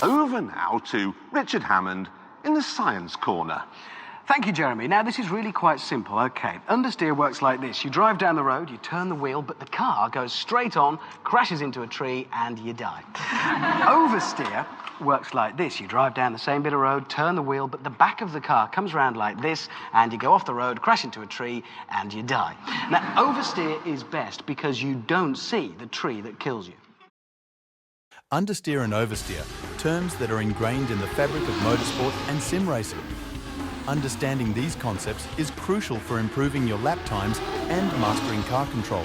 Over now to Richard Hammond in the Science Corner. Thank you, Jeremy. Now, this is really quite simple. OK, understeer works like this. You drive down the road, you turn the wheel, but the car goes straight on, crashes into a tree, and you die. Oversteer works like this. You drive down the same bit of road, turn the wheel, but the back of the car comes round like this, and you go off the road, crash into a tree, and you die. Now, oversteer is best because you don't see the tree that kills you. Understeer and oversteer, terms that are ingrained in the fabric of motorsport and sim racing. Understanding these concepts is crucial for improving your lap times and mastering car control.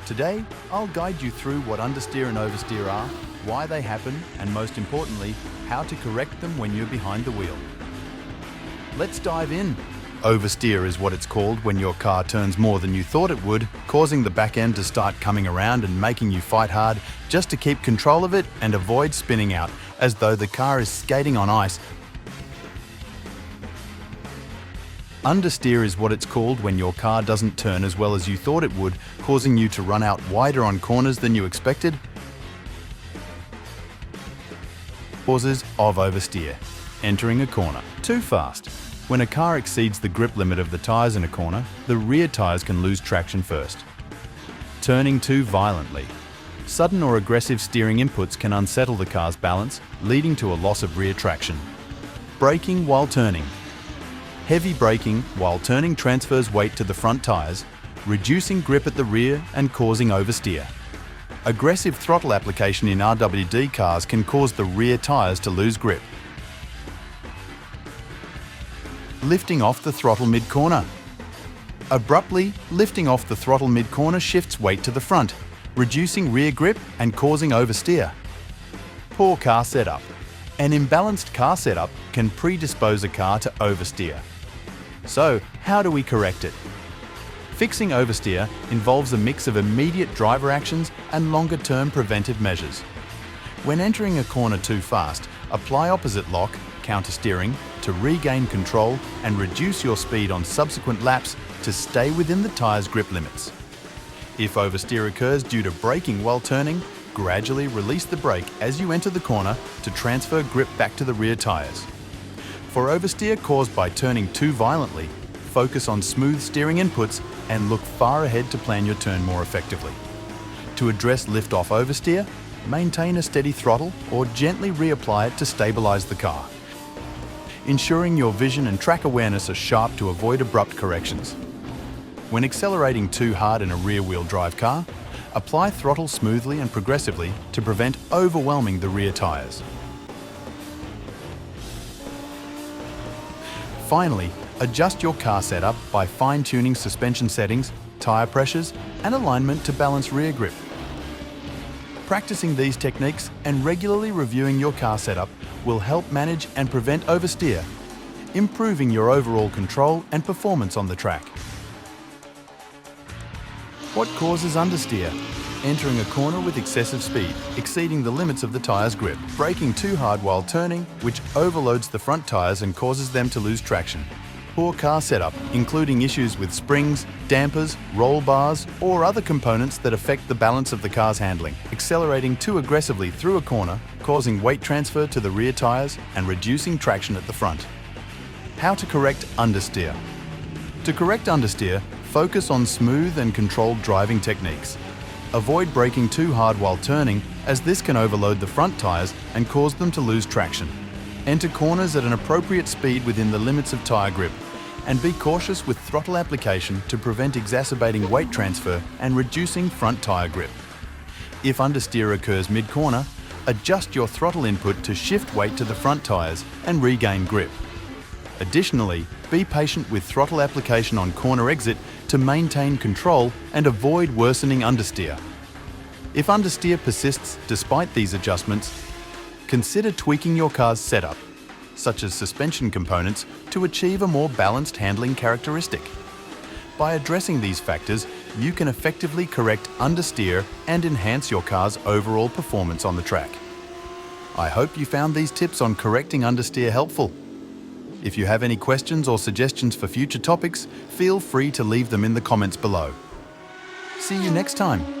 Today, I'll guide you through what understeer and oversteer are, why they happen, and most importantly, how to correct them when you're behind the wheel. Let's dive in. Oversteer is what it's called when your car turns more than you thought it would, causing the back end to start coming around and making you fight hard just to keep control of it and avoid spinning out, as though the car is skating on ice. Understeer is what it's called when your car doesn't turn as well as you thought it would, causing you to run out wider on corners than you expected. Causes of oversteer. Entering a corner too fast. When a car exceeds the grip limit of the tyres in a corner, the rear tyres can lose traction first. Turning too violently. Sudden or aggressive steering inputs can unsettle the car's balance, leading to a loss of rear traction. Braking while turning. Heavy braking while turning transfers weight to the front tyres, reducing grip at the rear and causing oversteer. Aggressive throttle application in RWD cars can cause the rear tyres to lose grip. Lifting off the throttle mid-corner. Abruptly lifting off the throttle mid-corner shifts weight to the front, reducing rear grip and causing oversteer. Poor car setup. An imbalanced car setup can predispose a car to oversteer. So, how do we correct it? Fixing oversteer involves a mix of immediate driver actions and longer-term preventive measures. When entering a corner too fast, apply opposite lock, counter-steering, to regain control and reduce your speed on subsequent laps to stay within the tyre's grip limits. If oversteer occurs due to braking while turning, gradually release the brake as you enter the corner to transfer grip back to the rear tyres. For oversteer caused by turning too violently, focus on smooth steering inputs and look far ahead to plan your turn more effectively. To address lift-off oversteer, maintain a steady throttle or gently reapply it to stabilise the car, ensuring your vision and track awareness are sharp to avoid abrupt corrections. When accelerating too hard in a rear-wheel drive car, apply throttle smoothly and progressively to prevent overwhelming the rear tyres. Finally, adjust your car setup by fine-tuning suspension settings, tyre pressures, and alignment to balance rear grip. Practicing these techniques and regularly reviewing your car setup will help manage and prevent oversteer, improving your overall control and performance on the track. What causes understeer? Entering a corner with excessive speed, exceeding the limits of the tyre's grip, braking too hard while turning, which overloads the front tyres and causes them to lose traction. Poor car setup, including issues with springs, dampers, roll bars, or other components that affect the balance of the car's handling. Accelerating too aggressively through a corner, causing weight transfer to the rear tyres and reducing traction at the front. How to correct understeer. To correct understeer, focus on smooth and controlled driving techniques. Avoid braking too hard while turning, as this can overload the front tyres and cause them to lose traction. Enter corners at an appropriate speed within the limits of tyre grip, and be cautious with throttle application to prevent exacerbating weight transfer and reducing front tyre grip. If understeer occurs mid-corner, adjust your throttle input to shift weight to the front tyres and regain grip. Additionally, be patient with throttle application on corner exit to maintain control and avoid worsening understeer. If understeer persists despite these adjustments, consider tweaking your car's setup, such as suspension components, to achieve a more balanced handling characteristic. By addressing these factors, you can effectively correct understeer and enhance your car's overall performance on the track. I hope you found these tips on correcting understeer helpful. If you have any questions or suggestions for future topics, feel free to leave them in the comments below. See you next time.